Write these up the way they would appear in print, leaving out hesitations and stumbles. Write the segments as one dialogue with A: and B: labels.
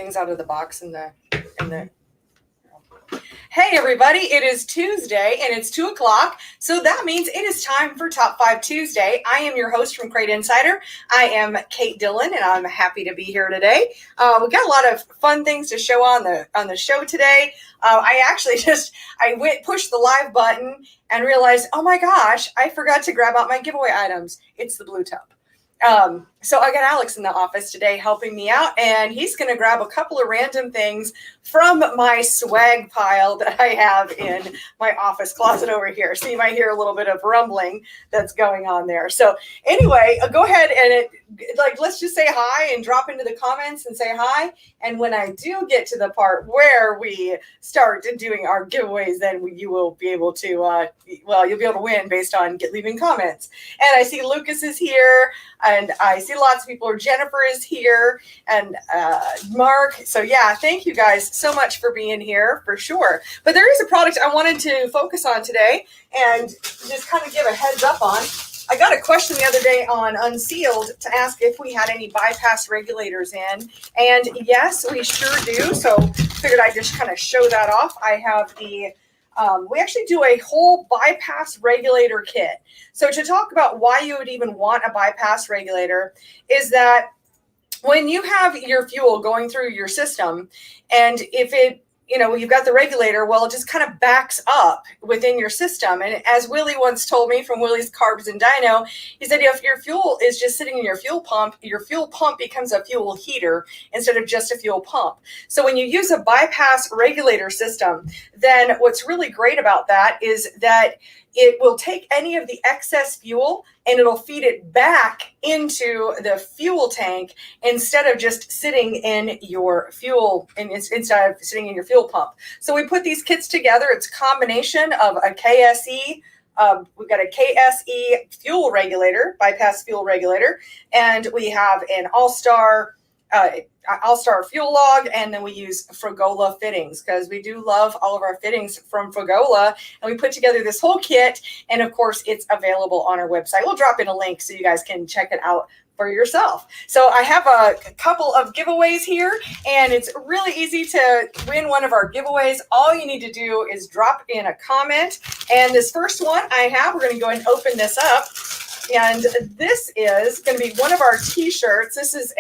A: things out of the box in the. Hey everybody, it is Tuesday and it's 2:00. So that means it is time for Top 5 Tuesday. I am your host from Crate Insider. I am Kate Dillon and I'm happy to be here today. We've got a lot of fun things to show on the show today. I pushed the live button and realized, oh my gosh, I forgot to grab out my giveaway items. It's the blue tub. So I got Alex in the office today helping me out, and he's going to grab a couple of random things from my swag pile that I have in my office closet over here. So you might hear a little bit of rumbling that's going on there. So anyway, go ahead and let's just say hi and drop into the comments and say hi. And when I do get to the part where we start doing our giveaways, then you will be able to, you'll be able to win based on leaving comments. And I see Lucas is here, and I see lots of people. Jennifer is here, and Mark. So yeah, thank you guys so much for being here for sure. But there is a product I wanted to focus on today and just kind of give a heads up on. I got a question the other day on Unsealed to ask if we had any bypass regulators in, and yes, we sure do. So figured I'd just kind of show that off. I have we actually do a whole bypass regulator kit. So to talk about why you would even want a bypass regulator is that when you have your fuel going through your system, and if you've got the regulator, well, it just kind of backs up within your system. And as Willie once told me from Willie's Carbs and Dyno, he said, if your fuel is just sitting in your fuel pump becomes a fuel heater instead of just a fuel pump. So when you use a bypass regulator system, then what's really great about that is that it will take any of the excess fuel and it'll feed it back into the fuel tank instead of just sitting in your fuel, instead of sitting in your fuel pump. So we put these kits together. It's a combination of a KSE. We've got a KSE fuel regulator, bypass fuel regulator, and we have an All-Star fuel log, and then we use Fregola fittings because we do love all of our fittings from Fregola, and we put together this whole kit, and of course it's available on our website. We'll drop in a link so you guys can check it out for yourself. So I have a couple of giveaways here, and it's really easy to win one of our giveaways. All you need to do is drop in a comment, and this first one we're going to go ahead and open this up, and this is going to be one of our t-shirts. This is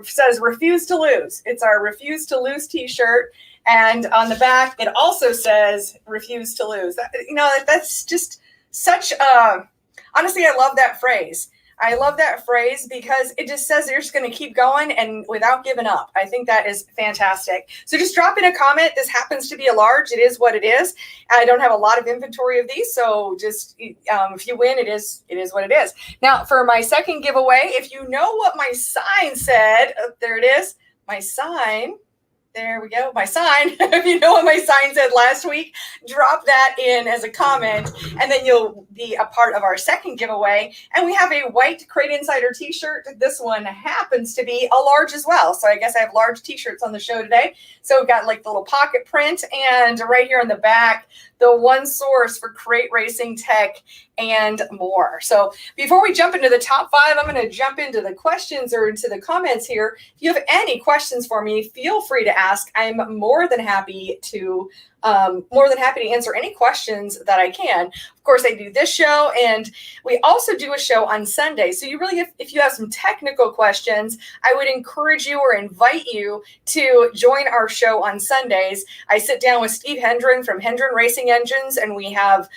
A: says refuse to lose. It's our refuse to lose t-shirt, and on the back it also says refuse to lose. That's just such honestly, I love that phrase. I love that phrase because it just says you're just going to keep going and without giving up. I think that is fantastic. So just drop in a comment. This happens to be a large. It is what it is. I don't have a lot of inventory of these, so just if you win, it is what it is. Now, for my second giveaway, if you know what my sign said, there it is, my sign. There we go. My sign. If you know what my sign said last week, drop that in as a comment, and then you'll be a part of our second giveaway. And we have a white Crate Insider t-shirt. This one happens to be a large as well. So I guess I have large t-shirts on the show today. So we've got like the little pocket print, and right here on the back, the one source for crate racing tech and more. So before we jump into the top 5, I'm going to jump into the questions or into the comments here. If you have any questions for me, feel free to ask. I'm more than happy to answer any questions that I can. Of course, I do this show, and we also do a show on Sunday. So you really, if you have some technical questions, I would encourage you or invite you to join our show on Sundays. I sit down with Steve Hendren from Hendren Racing Engines, and we have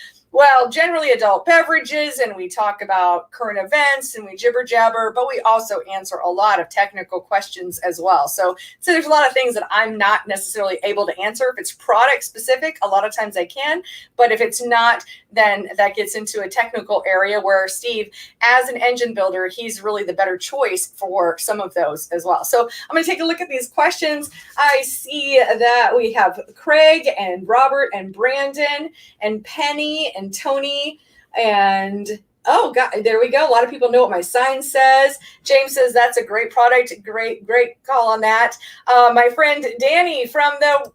A: generally adult beverages, and we talk about current events, and we jibber jabber, but we also answer a lot of technical questions as well. So there's a lot of things that I'm not necessarily able to answer. If it's product specific, a lot of times I can, but if it's not, then that gets into a technical area where Steve, as an engine builder, he's really the better choice for some of those as well. So I'm going to take a look at these questions. I see that we have Craig and Robert and Brandon and Penny and Tony and Oh, God, there we go. A lot of people know what my sign says. James says that's a great product. Great call on that. My friend Danny from the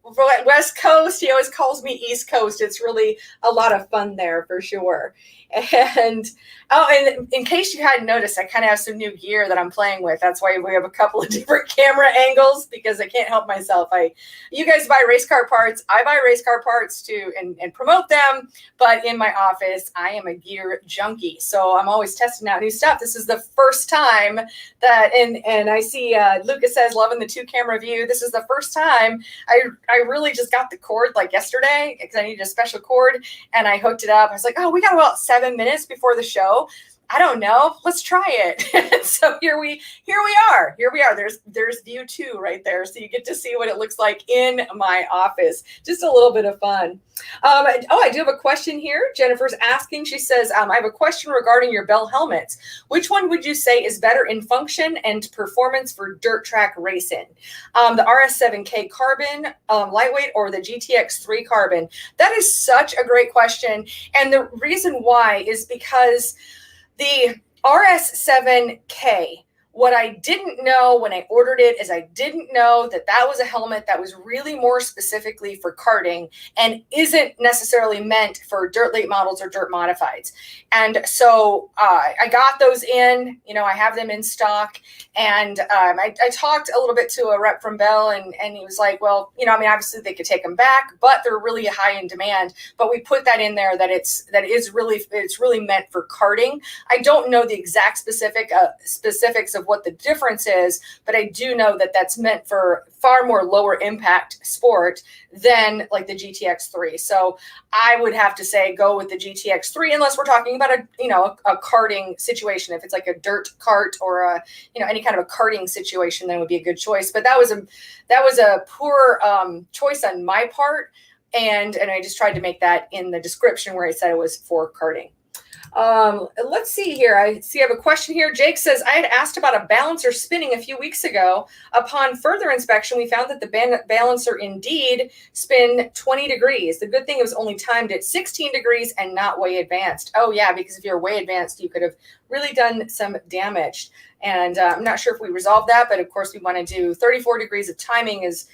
A: West Coast, he always calls me East Coast. It's really a lot of fun there for sure. And and in case you hadn't noticed, I kind of have some new gear that I'm playing with. That's why we have a couple of different camera angles, because I can't help myself. You guys buy race car parts. I buy race car parts too and promote them. But in my office, I am a gear junkie. So I'm always testing out new stuff. This is the first time that, and I see Lucas says, loving the 2-camera view. This is the first time I really just got the cord like yesterday, because I needed a special cord, and I hooked it up. I was like, oh, we got about 7 minutes before the show. I don't know. Let's try it. So here we are. There's view 2 right there. So you get to see what it looks like in my office. Just a little bit of fun. I do have a question here. Jennifer's asking, she says, I have a question regarding your Bell helmets. Which one would you say is better in function and performance for dirt track racing? The RS7K carbon lightweight or the GTX3 carbon? That is such a great question. And the reason why is because the RS7K, what I didn't know when I ordered it is I didn't know that that was a helmet that was really more specifically for karting and isn't necessarily meant for dirt late models or dirt modifieds. And so I got those in, I have them in stock. And I talked a little bit to a rep from Bell, and he was like, well, obviously they could take them back, but they're really high in demand. But we put that in there that it's really meant for karting. I don't know the exact specifics of what the difference is, but I do know that that's meant for far more lower impact sport than like the GTX3. So I would have to say go with the GTX3 unless we're talking about a karting situation. If it's like a dirt kart or any kind of a karting situation, then it would be a good choice. But that was a poor choice on my part, and I just tried to make that in the description where I said it was for karting. Let's see here. I have a question here. Jake says, I had asked about a balancer spinning a few weeks ago. Upon further inspection, we found that the balancer indeed spin 20 degrees. The good thing it was only timed at 16 degrees and not way advanced. Oh yeah, because if you're way advanced, you could have really done some damage. And I'm not sure if we resolved that, but of course we want to do 34 degrees of timing is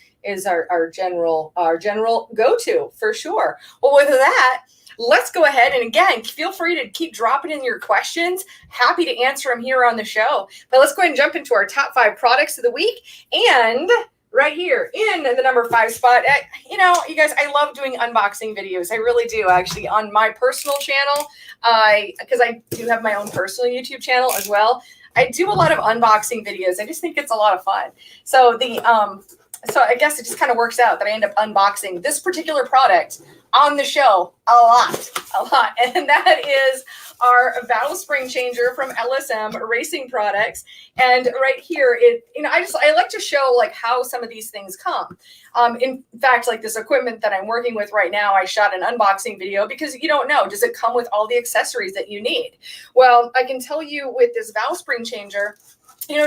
A: our general go-to for sure. Well, with that, let's go ahead. And again, feel free to keep dropping in your questions. Happy to answer them here on the show. But let's go ahead and jump into our top 5 products of the week. And right here in the number 5 spot, you guys, I love doing unboxing videos. I really do, actually, on my personal channel, because I do have my own personal YouTube channel as well. I do a lot of unboxing videos. I just think it's a lot of fun. So so I guess it just kind of works out that I end up unboxing this particular product on the show a lot. And that is our valve spring changer from LSM Racing Products. And right here, I like to show like how some of these things come. In fact, like this equipment that I'm working with right now, I shot an unboxing video because you don't know, does it come with all the accessories that you need? Well, I can tell you with this valve spring changer,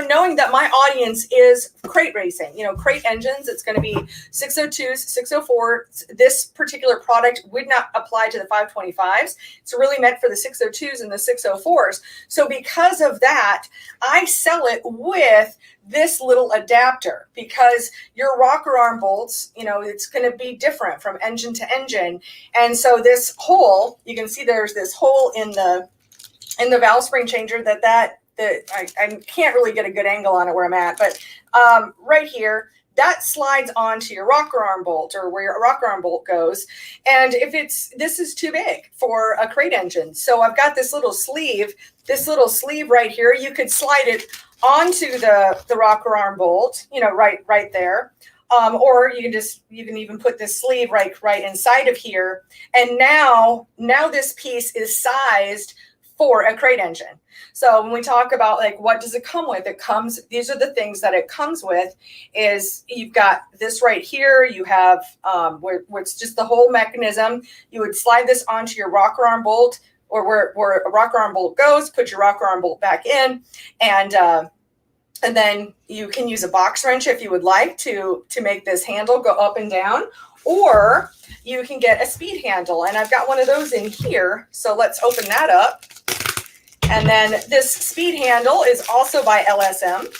A: knowing that my audience is crate racing, crate engines, it's going to be 602s, 604s. This particular product would not apply to the 525s. It's really meant for the 602s and the 604s. So because of that, I sell it with this little adapter, because your rocker arm bolts, it's going to be different from engine to engine. And so this hole, you can see there's this hole in the valve spring changer that I can't really get a good angle on it where I'm at, but right here, that slides onto your rocker arm bolt, or where your rocker arm bolt goes. And this is too big for a crate engine. So I've got this little sleeve right here. You could slide it onto the rocker arm bolt, right there. Or you can even put this sleeve right inside of here. And now this piece is sized for a crate engine. So when we talk about like what does it come with, these are the things that it comes with. Is you've got this right here, you have where it's just the whole mechanism. You would slide this onto your rocker arm bolt, or where a rocker arm bolt goes, put your rocker arm bolt back in, and then you can use a box wrench if you would like to make this handle go up and down, or you can get a speed handle, and I've got one of those in here. So let's open that up. And then this speed handle is also by LSM.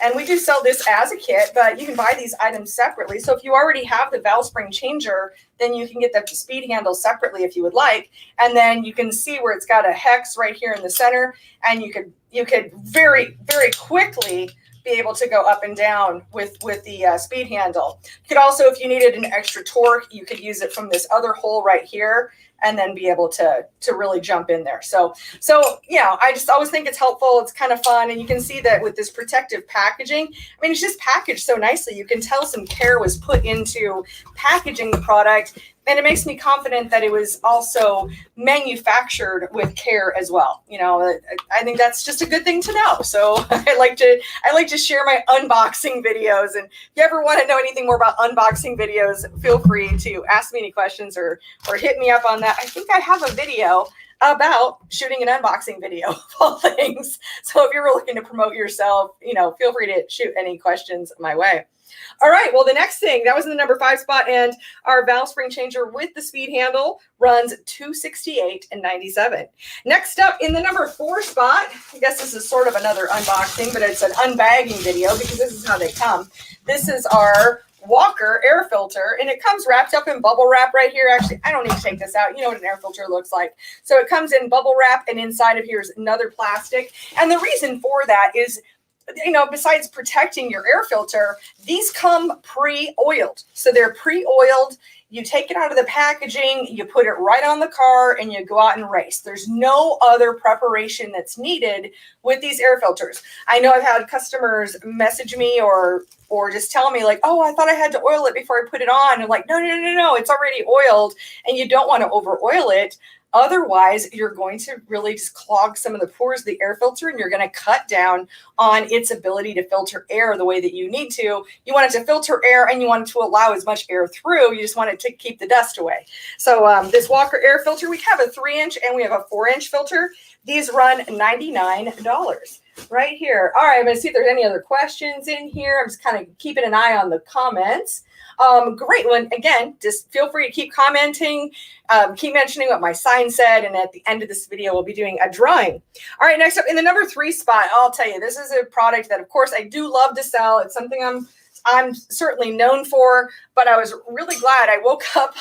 A: And we do sell this as a kit, but you can buy these items separately. So if you already have the valve spring changer, then you can get the speed handle separately if you would like. And then you can see where it's got a hex right here in the center. And you could very, very quickly be able to go up and down with the speed handle. You could also, if you needed an extra torque, you could use it from this other hole right here and then be able to really jump in there. So yeah, I just always think it's helpful. It's kind of fun. And you can see that with this protective packaging, I mean, it's just packaged so nicely. You can tell some care was put into packaging the product. And it makes me confident that it was also manufactured with care as well. You know, I think that's just a good thing to know. So I like to share my unboxing videos. And if you ever want to know anything more about unboxing videos, feel free to ask me any questions or hit me up on that. I think I have a video about shooting an unboxing video of all things. So if you're looking to promote yourself, you know, feel free to shoot any questions my way. All right, well, the next thing, that was in the number 5 spot, and our valve spring changer with the speed handle runs $268.97. Next up in the number 4 spot, I guess this is sort of another unboxing, but it's an unbagging video because this is how they come. This is our Walker air filter, and it comes wrapped up in bubble wrap right here. Actually, I don't need to take this out. You know what an air filter looks like. So it comes in bubble wrap, and inside of here is another plastic. And the reason for that is, you know, besides protecting your air filter, these come pre-oiled. So they're pre-oiled. You take it out of the packaging, you put it right on the car, and you go out and race. There's no other preparation that's needed with these air filters. I know I've had customers message me or just tell me like, oh, I thought I had to oil it before I put it on. And like, no, it's already oiled, and you don't want to over oil it. Otherwise, you're going to really just clog some of the pores of the air filter, and you're going to cut down on its ability to filter air the way that you need to. You want it to filter air, and you want it to allow as much air through. You just want it to keep the dust away. So this Walker air filter, we have a 3-inch and we have a 4-inch filter. These run $99 right here. All right, I'm going to see if there's any other questions in here. I'm just kind of keeping an eye on the comments. Great one. Again, just feel free to keep commenting, keep mentioning what my sign said, and at the end of this video, we'll be doing a drawing. All right, next up in the number 3 spot, I'll tell you, this is a product that, of course, I do love to sell. It's something I'm certainly known for, but I was really glad I woke up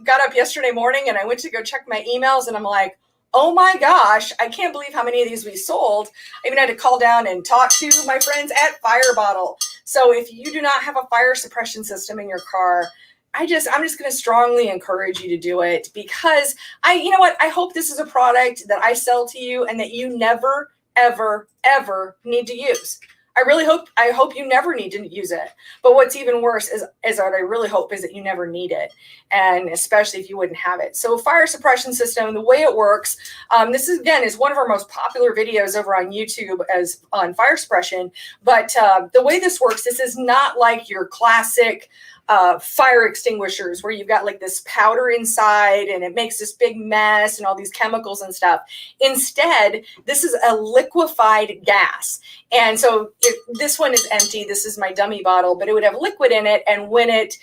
A: got up yesterday morning and I went to go check my emails, and I'm like, oh my gosh, I can't believe how many of these we sold. I even had to call down and talk to my friends at Fire Bottle. So if you do not have a fire suppression system in your car, I'm just going to strongly encourage you to do it, because you know what? I hope this is a product that I sell to you and that you never, ever, ever need to use. I hope you never need to use it. But what's even worse is what I really hope is that you never need it. And especially if you wouldn't have it. So fire suppression system, the way it works, this is one of our most popular videos over on YouTube on fire suppression. But the way this works, this is not like your classic fire extinguishers where you've got like this powder inside and it makes this big mess and all these chemicals and stuff. Instead, this is a liquefied gas. And so this one is empty. This is my dummy bottle, but it would have liquid in it. And when it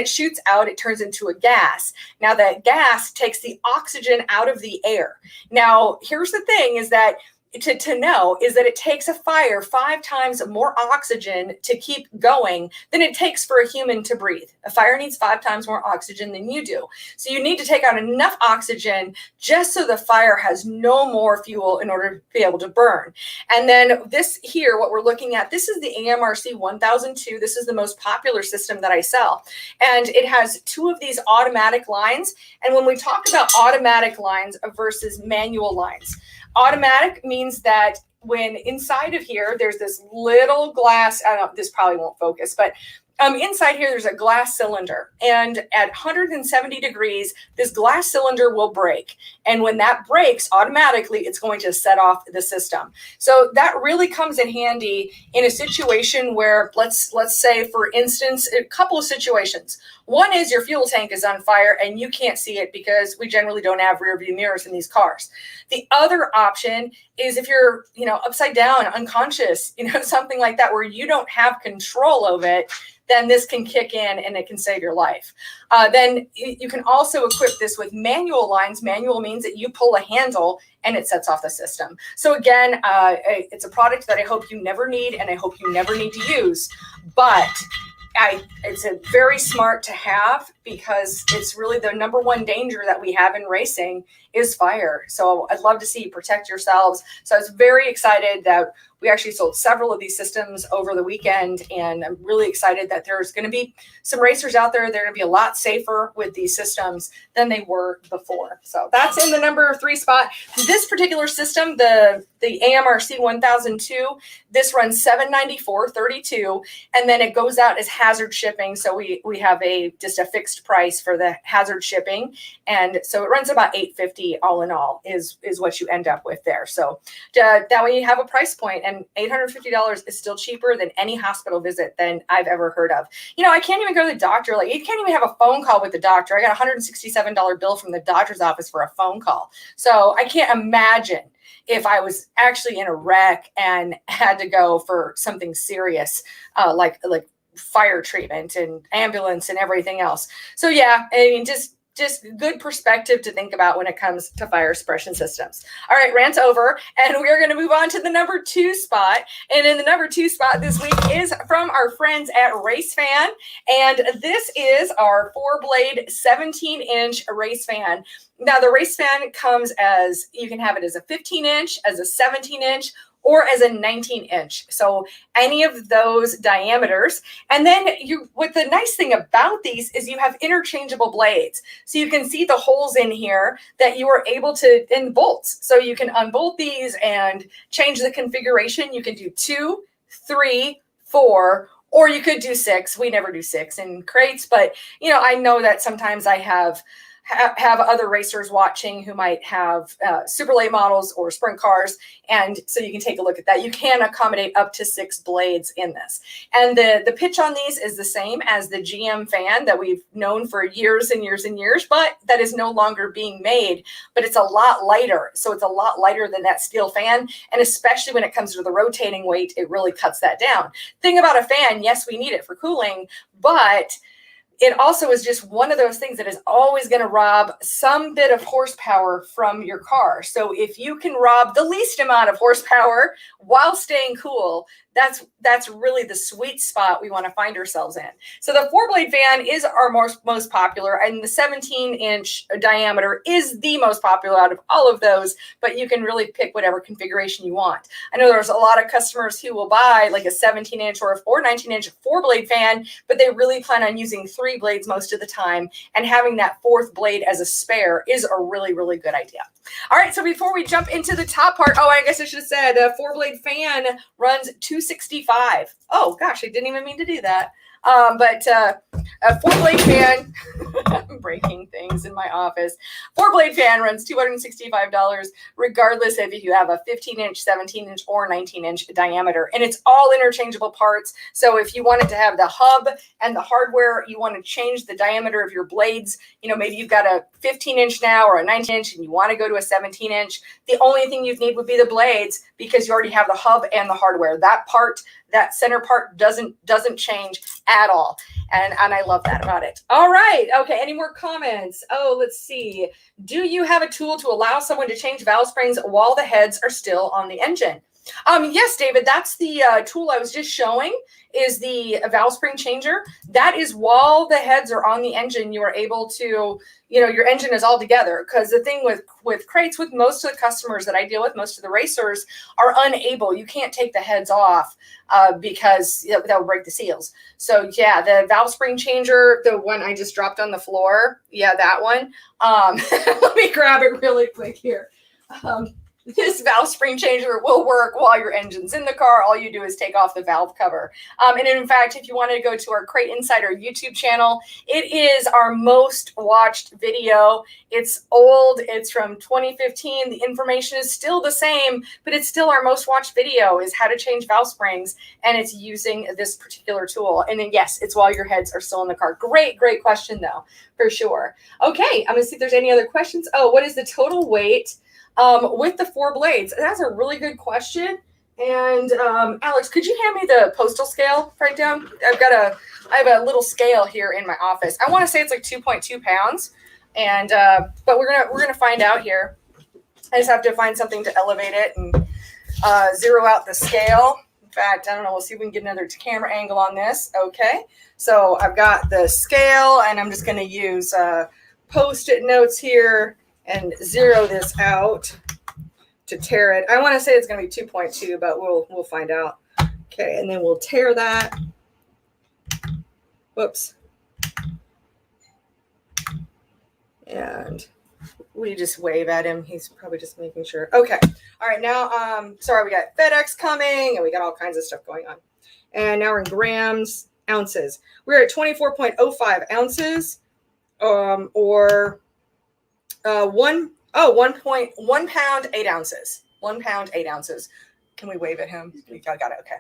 A: shoots out, it turns into a gas. Now that gas takes the oxygen out of the air. Now, here's the thing is that to know is that it takes a fire 5 times more oxygen to keep going than it takes for a human to breathe. A fire needs 5 times more oxygen than you do. So you need to take out enough oxygen just so the fire has no more fuel in order to be able to burn. And then this here, what we're looking at, this is the AMRC 1002. This is the most popular system that I sell. And it has 2 of these automatic lines. And when we talk about automatic lines versus manual lines, automatic means that when inside of here, there's this little glass, I don't know, this probably won't focus, but inside here, there's a glass cylinder. And at 170 degrees, this glass cylinder will break. And when that breaks, automatically, it's going to set off the system. So that really comes in handy in a situation where, let's say, for instance, a couple of situations. One is your fuel tank is on fire and you can't see it because we generally don't have rear view mirrors in these cars. The other option is if you're, upside down, unconscious, something like that, where you don't have control of it, then this can kick in and it can save your life. Then you can also equip this with manual lines. Manual means that you pull a handle and it sets off the system. So again, it's a product that I hope you never need and I hope you never need to use, but it's a very smart to have because it's really the number one danger that we have in racing is fire. So I'd love to see you protect yourselves. So I was very excited that we actually sold several of these systems over the weekend, and I'm really excited that there's going to be some racers out there. They're going to be a lot safer with these systems than they were before. So that's in the number 3 spot. This particular system, the AMRC 1002, this runs $794.32, and then it goes out as hazard shipping. So we have just a fixed price for the hazard shipping, and so it runs about $850 all in all is what you end up with there. So that way you have a price point, and $850 is still cheaper than any hospital visit than I've ever heard of. I can't even go to the doctor. Like, you can't even have a phone call with the doctor. I got a $167 bill from the doctor's office for a phone call. So I can't imagine if I was actually in a wreck and had to go for something serious, like fire treatment and ambulance and everything else. So yeah, I mean, just good perspective to think about when it comes to fire suppression systems. All right, rant over, and we're going to move on to the number 2 spot. And in the number 2 spot this week is from our friends at Race Fan, and this is our 4-blade 17-inch race fan. Now, the Race Fan comes as, you can have it as a 15-inch, as a 17-inch, or as a 19-inch. So any of those diameters. And then what the nice thing about these is you have interchangeable blades. So you can see the holes in here that you are able to, in bolts. So you can unbolt these and change the configuration. You can do 2, 3, 4, or you could do 6. We never do 6 in crates, but I know that sometimes I have other racers watching who might have super late models or sprint cars. And so you can take a look at that. You can accommodate up to 6 blades in this. And the pitch on these is the same as the GM fan that we've known for years and years and years, but that is no longer being made, but it's a lot lighter. So it's a lot lighter than that steel fan. And especially when it comes to the rotating weight, it really cuts that down. Thing about a fan, yes, we need it for cooling, but it also is just one of those things that is always going to rob some bit of horsepower from your car. So if you can rob the least amount of horsepower while staying cool, that's really the sweet spot we want to find ourselves in. So the 4-blade fan is our most popular, and the 17-inch diameter is the most popular out of all of those, but you can really pick whatever configuration you want. I know there's a lot of customers who will buy like a 17-inch or 19-inch 4-blade fan, but they really plan on using 3 blades most of the time, and having that 4th blade as a spare is a really, really good idea. All right, so before we jump into the top part, I guess I should have said a 4-blade fan runs $265. Oh gosh, I didn't even mean to do that. But a 4-blade fan, I'm breaking things in my office. 4-blade fan runs $265, regardless if you have a 15-inch, 17-inch, or 19-inch diameter. And it's all interchangeable parts. So if you wanted to have the hub and the hardware, you want to change the diameter of your blades. Maybe you've got a 15-inch now or a 19-inch, and you want to go to a 17-inch. The only thing you'd need would be the blades, because you already have the hub and the hardware. That center part doesn't change at all. And I love that about it. All right. Okay. Any more comments? Let's see. Do you have a tool to allow someone to change valve springs while the heads are still on the engine? Yes, David, that's the tool I was just showing, is the valve spring changer. That is while the heads are on the engine, you are able to, your engine is all together. Because the thing with crates, with most of the customers that I deal with, most of the racers are unable. You can't take the heads off because that would break the seals. So yeah, the valve spring changer, the one I just dropped on the floor, yeah, that one. Let me grab it really quick here. This valve spring changer will work while your engine's in the car. All you do is take off the valve cover. And in fact, if you wanted to go to our Crate Insider YouTube channel, it is our most watched video. It's old. It's from 2015. The information is still the same, but it's still our most watched video, is how to change valve springs. And it's using this particular tool. And then, yes, it's while your heads are still in the car. Great question, though, for sure. Okay, I'm going to see if there's any other questions. What is the total weight with the 4 blades? That's a really good question. And Alex, could you hand me the postal scale right down? I've got I have a little scale here in my office. I want to say it's like 2.2 pounds, and but we're gonna find out here. I just have to find something to elevate it and zero out the scale. In fact, I don't know. We'll see if we can get another camera angle on this. Okay, so I've got the scale, and I'm just going to use Post-it notes here and zero this out to tear it. I want to say it's going to be 2.2, but we'll find out. Okay, and then we'll tear that. Whoops. And we just wave at him. He's probably just making sure. Okay. All right. Now, sorry, we got FedEx coming and we got all kinds of stuff going on. And now we're in grams, ounces. We're at 24.05 ounces, or 1.1 pound, 8 ounces. 1 pound, 8 ounces. Can we wave at him? We got it. Okay.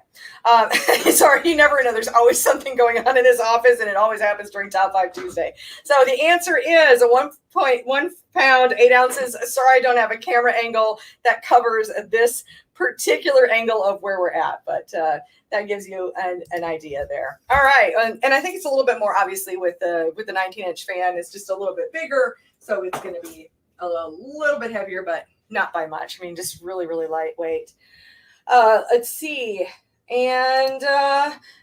A: Sorry, you never know. There's always something going on in his office, and it always happens during Top 5 Tuesday. So the answer is a 1.1 pound, 8 ounces. Sorry, I don't have a camera angle that covers this particular angle of where we're at, but that gives you an idea there. All right. And I think it's a little bit more, obviously, with the 19-inch fan. It's just a little bit bigger, so it's going to be a little bit heavier, but not by much. I mean, just really, really lightweight. Let's see. And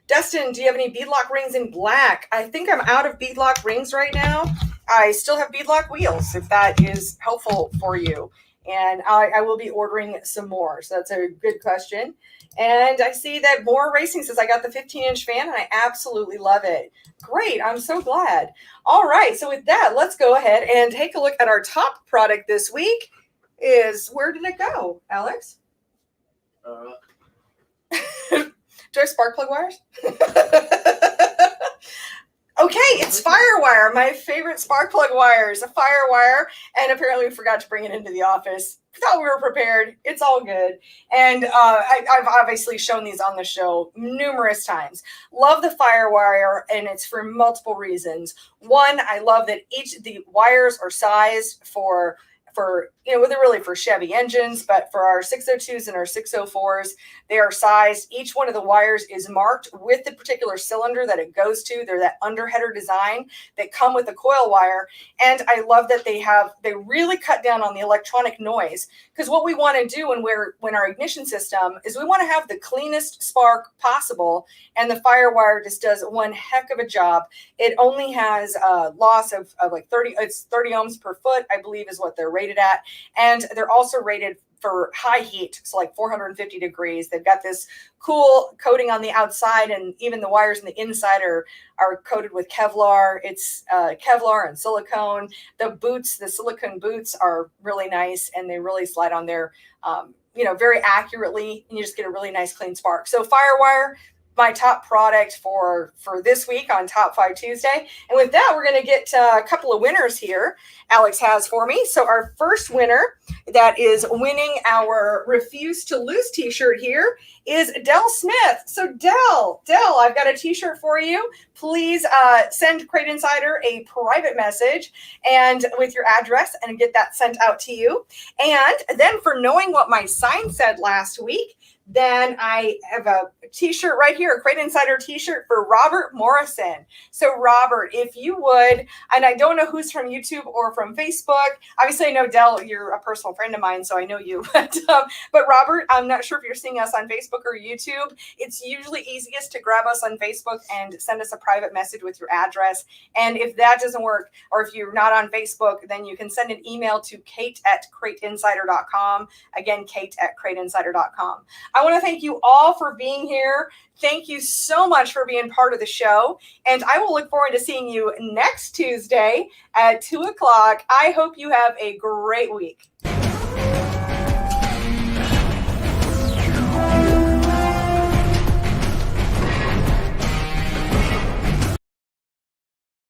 A: Destin, do you have any beadlock rings in black? I think I'm out of beadlock rings right now. I still have beadlock wheels, if that is helpful for you. And I will be ordering some more. So that's a good question. And I see that More Racing says, I got the 15-inch fan and I absolutely love it. Great. I'm so glad. All right. So with that, let's go ahead and take a look at our top product this week. Where did it go, Alex? Do I have spark plug wires? Okay, it's Firewire, my favorite spark plug wires, a Firewire, and apparently we forgot to bring it into the office. Thought we were prepared. It's all good. And I've obviously shown these on the show numerous times. Love the Firewire, and it's for multiple reasons. One, I love that the wires are sized for they're really for Chevy engines, but for our 602s and our 604s, they are sized. Each one of the wires is marked with the particular cylinder that it goes to. They're that underheader design that come with a coil wire. And I love that they really cut down on the electronic noise, because what we want to do when our ignition system is we want to have the cleanest spark possible. And the Firewire just does one heck of a job. It only has a loss of like 30 ohms per foot, I believe is what they're rated at. And they're also rated for high heat, so like 450 degrees. They've got this cool coating on the outside, and even the wires on the inside are coated with Kevlar. It's Kevlar and silicone. The silicone boots are really nice, and they really slide on there, very accurately, and you just get a really nice clean spark. So Firewire, my top product for this week on Top 5 Tuesday. And with that, we're going to get a couple of winners here Alex has for me. So our first winner that is winning our Refuse to Lose t-shirt here is Dell Smith. So Dell, I've got a t-shirt for you. Please send Crate Insider a private message and with your address and get that sent out to you. And then for knowing what my sign said last week, then I have a t-shirt right here, a Crate Insider t-shirt for Robert Morrison. So Robert, if you would, and I don't know who's from YouTube or from Facebook. Obviously, I know Dell, you're a personal friend of mine, so I know you. But Robert, I'm not sure if you're seeing us on Facebook or YouTube. It's usually easiest to grab us on Facebook and send us a private message with your address. And if that doesn't work, or if you're not on Facebook, then you can send an email to Kate@CrateInsider.com. Again, Kate@CrateInsider.com. I want to thank you all for being here. Thank you so much for being part of the show. And I will look forward to seeing you next Tuesday at 2 o'clock. I hope you have a great week.